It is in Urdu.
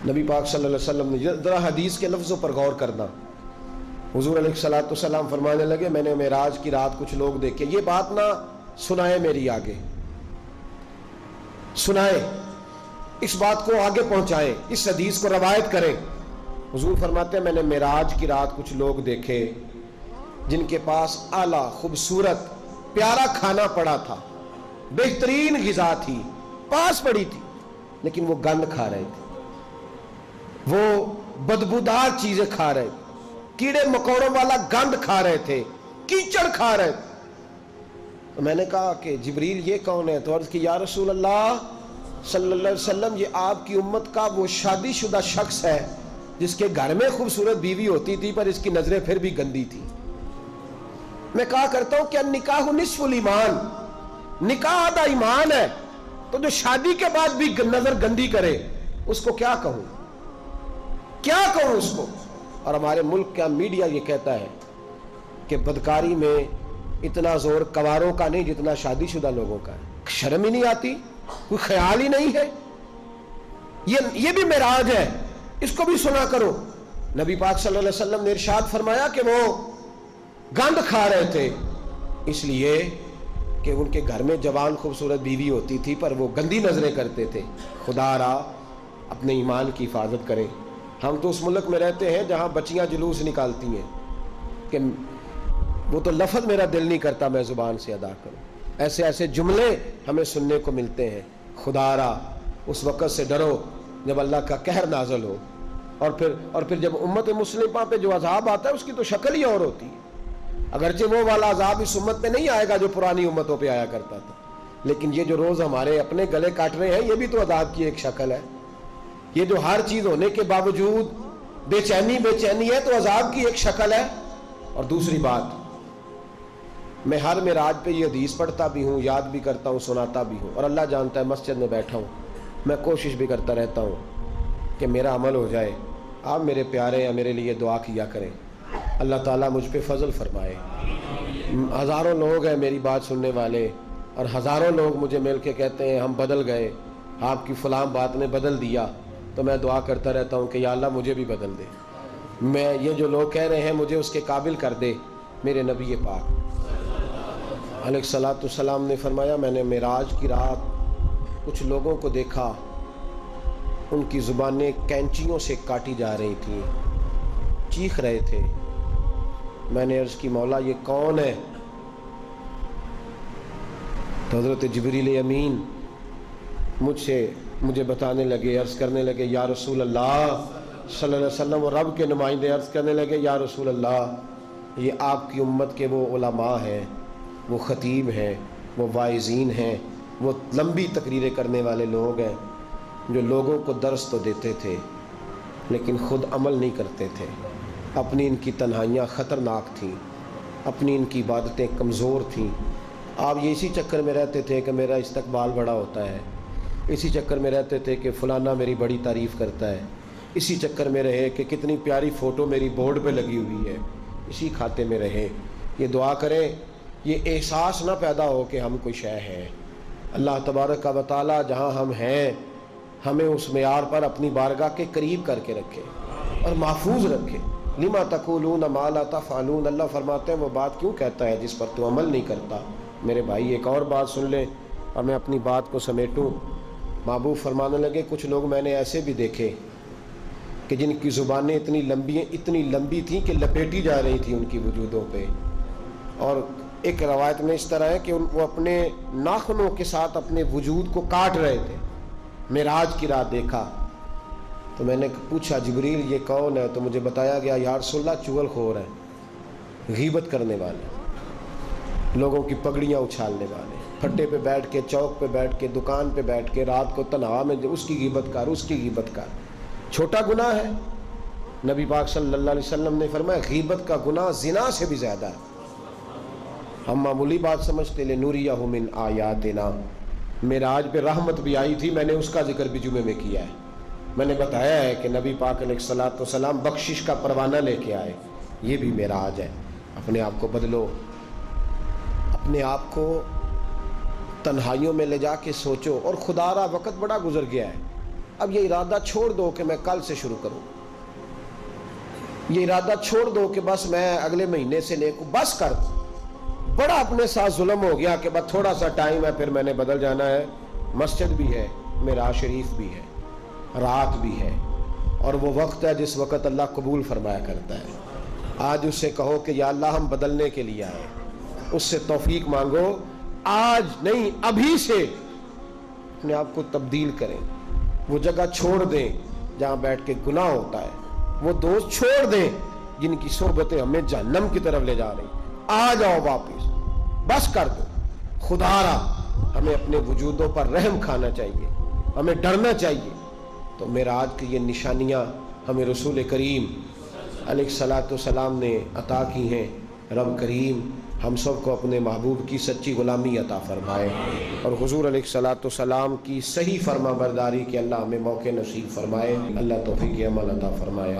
نبی پاک صلی اللہ علیہ وسلم نے ذرا حدیث کے لفظوں پر غور کرنا. حضور علیہ الصلوۃ والسلام فرمانے لگے میں نے معراج کی رات کچھ لوگ دیکھے. یہ بات نہ سنائے میری آگے، سنائے اس بات کو آگے پہنچائیں، اس حدیث کو روایت کریں. حضور فرماتے ہیں میں نے معراج کی رات کچھ لوگ دیکھے جن کے پاس اعلیٰ خوبصورت پیارا کھانا پڑا تھا، بہترین غذا تھی پاس پڑی تھی، لیکن وہ گند کھا رہے تھے، وہ بدبودار چیزیں کھا رہے تھے، کیڑے مکوڑوں والا گند کھا رہے تھے، کیچڑ کھا رہے تھے. تو میں نے کہا کہ جبریل یہ کون ہے؟ تو عرض کی یا رسول اللہ صلی اللہ علیہ وسلم یہ آپ کی امت کا وہ شادی شدہ شخص ہے جس کے گھر میں خوبصورت بیوی ہوتی تھی پر اس کی نظریں پھر بھی گندی تھی. میں کہا کرتا ہوں کہ نکاح نصف الایمان، نکاح آدھا ایمان ہے، تو جو شادی کے بعد بھی نظر گندی کرے اس کو کیا کہوں، کیا کہوں اس کو. اور ہمارے ملک کا میڈیا یہ کہتا ہے کہ بدکاری میں اتنا زور کواروں کا نہیں جتنا شادی شدہ لوگوں کا ہے. شرم ہی نہیں آتی، کوئی خیال ہی نہیں ہے. یہ بھی معراج ہے، اس کو بھی سنا کرو. نبی پاک صلی اللہ علیہ وسلم نے ارشاد فرمایا کہ وہ گند کھا رہے تھے اس لیے کہ ان کے گھر میں جوان خوبصورت بیوی ہوتی تھی پر وہ گندی نظریں کرتے تھے. خدا را اپنے ایمان کی حفاظت کریں. ہم تو اس ملک میں رہتے ہیں جہاں بچیاں جلوس نکالتی ہیں کہ وہ تو لفظ میرا دل نہیں کرتا میں زبان سے ادا کروں. ایسے ایسے جملے ہمیں سننے کو ملتے ہیں. خدا را اس وقت سے ڈرو جب اللہ کا قہر نازل ہو، اور پھر جب امت مسلمہ پہ جو عذاب آتا ہے اس کی تو شکل ہی اور ہوتی ہے. اگرچہ وہ والا عذاب اس امت پہ نہیں آئے گا جو پرانی امتوں پہ آیا کرتا تھا، لیکن یہ جو روز ہمارے اپنے گلے کاٹ رہے ہیں یہ بھی تو عذاب کی ایک شکل ہے. یہ جو ہر چیز ہونے کے باوجود بے چینی ہے تو عذاب کی ایک شکل ہے. اور دوسری بات، میں ہر معراج پہ یہ حدیث پڑھتا بھی ہوں، یاد بھی کرتا ہوں، سناتا بھی ہوں، اور اللہ جانتا ہے مسجد میں بیٹھا ہوں میں کوشش بھی کرتا رہتا ہوں کہ میرا عمل ہو جائے. آپ میرے پیارے ہیں، میرے لیے دعا کیا کریں، اللہ تعالیٰ مجھ پہ فضل فرمائے. ہزاروں لوگ ہیں میری بات سننے والے، اور ہزاروں لوگ مجھے مل کے کہتے ہیں ہم بدل گئے، آپ کی فلاں بات نے بدل دیا. تو میں دعا کرتا رہتا ہوں کہ یا اللہ مجھے بھی بدل دے. میں یہ جو لوگ کہہ رہے ہیں مجھے اس کے قابل کر دے. میرے نبی پاک علیہ الصلوۃ والسلام نے فرمایا میں نے معراج کی رات کچھ لوگوں کو دیکھا، ان کی زبانیں کینچیوں سے کاٹی جا رہی تھیں، چیخ رہے تھے. میں نے عرض کی مولا یہ کون ہے؟ تو حضرت جبریل امین مجھے بتانے لگے، عرض کرنے لگے یا رسول اللہ صلی اللہ علیہ وسلم، اور رب کے نمائندے عرض کرنے لگے یا رسول اللہ یہ آپ کی امت کے وہ علماء ہیں، وہ خطیب ہیں، وہ واعظین ہیں، وہ لمبی تقریریں کرنے والے لوگ ہیں جو لوگوں کو درس تو دیتے تھے لیکن خود عمل نہیں کرتے تھے. اپنی ان کی تنہائیاں خطرناک تھیں، اپنی ان کی عبادتیں کمزور تھیں. آپ یہ اسی چکر میں رہتے تھے کہ میرا استقبال بڑا ہوتا ہے، اسی چکر میں رہتے تھے کہ فلانا میری بڑی تعریف کرتا ہے، اسی چکر میں رہے کہ کتنی پیاری فوٹو میری بورڈ پہ لگی ہوئی ہے، اسی کھاتے میں رہے. یہ دعا کریں یہ احساس نہ پیدا ہو کہ ہم کوئی شے ہے. اللہ تبارک و تعالی جہاں ہم ہیں ہمیں اس معیار پر اپنی بارگاہ کے قریب کر کے رکھے اور محفوظ رکھے. لما تقولون ما لا تفعلون، اللہ فرماتے ہیں وہ بات کیوں کہتا ہے جس پر تو عمل نہیں کرتا. میرے بھائی ایک اور بات سن لیں اور میں اپنی بات کو سمیٹوں. محبوب فرمانے لگے کچھ لوگ میں نے ایسے بھی دیکھے کہ جن کی زبانیں اتنی لمبی تھیں کہ لپیٹی جا رہی تھیں ان کی وجودوں پہ. اور ایک روایت میں اس طرح ہے کہ وہ اپنے ناخنوں کے ساتھ اپنے وجود کو کاٹ رہے تھے. معراج کی رات دیکھا تو میں نے پوچھا جبریل یہ کون ہے؟ تو مجھے بتایا گیا یا رسول اللہ چغل خور ہے، غیبت کرنے والے، لوگوں کی پگڑیاں اچھالنے والے، پھٹے پہ بیٹھ کے، چوک پہ بیٹھ کے، دکان پہ بیٹھ کے رات کو تنہا میں اس کی غیبت کر، اس کی غیبت کر. چھوٹا گناہ ہے. نبی پاک صلی اللہ علیہ وسلم نے فرمایا غیبت کا گناہ زنا سے بھی زیادہ ہے. ہم معمولی بات سمجھتے لنوریہ من آیاتنا. معراج پہ رحمت بھی آئی تھی، میں نے اس کا ذکر بھی جمعے میں کیا ہے. میں نے بتایا ہے کہ نبی پاک علیہ الصلوۃ والسلام بخشش کا پروانہ لے کے آئے. یہ بھی معراج ہے. اپنے آپ کو بدلو، اپنے آپ کو تنہائیوں میں لے جا کے سوچو. اور خدا را وقت بڑا گزر گیا ہے. اب یہ ارادہ چھوڑ دو کہ میں کل سے شروع کروں، یہ ارادہ چھوڑ دو کہ بس میں اگلے مہینے سے نیک ہوں، بس کر دو۔ بڑا اپنے ساتھ ظلم ہو گیا کہ بس تھوڑا سا ٹائم ہے پھر میں نے بدل جانا ہے۔ مسجد بھی ہے، معراج شریف بھی ہے، رات بھی ہے، اور وہ وقت ہے جس وقت اللہ قبول فرمایا کرتا ہے۔ آج اس سے کہو کہ یا اللہ ہم بدلنے کے لیے آئے، اس سے توفیق مانگو، آج نہیں ابھی سے اپنے آپ کو تبدیل کریں، وہ جگہ چھوڑ دیں جہاں بیٹھ کے گناہ ہوتا ہے، وہ دوست چھوڑ دیں جن کی صحبتیں ہمیں جہنم کی طرف لے جا رہی، آ جاؤ واپس، بس کر دو۔ خدا را ہمیں اپنے وجودوں پر رحم کھانا چاہیے، ہمیں ڈرنا چاہیے۔ تو معراج کی یہ نشانیاں ہمیں رسول کریم علیہ الصلاۃ والسلام نے عطا کی ہیں۔ رب کریم ہم سب کو اپنے محبوب کی سچی غلامی عطا فرمائے، اور حضور علیہ الصلاۃ والسلام کی صحیح فرما برداری کے اللہ ہمیں موقع نصیب فرمائے۔ اللہ توفیق عمل عطا فرمائے۔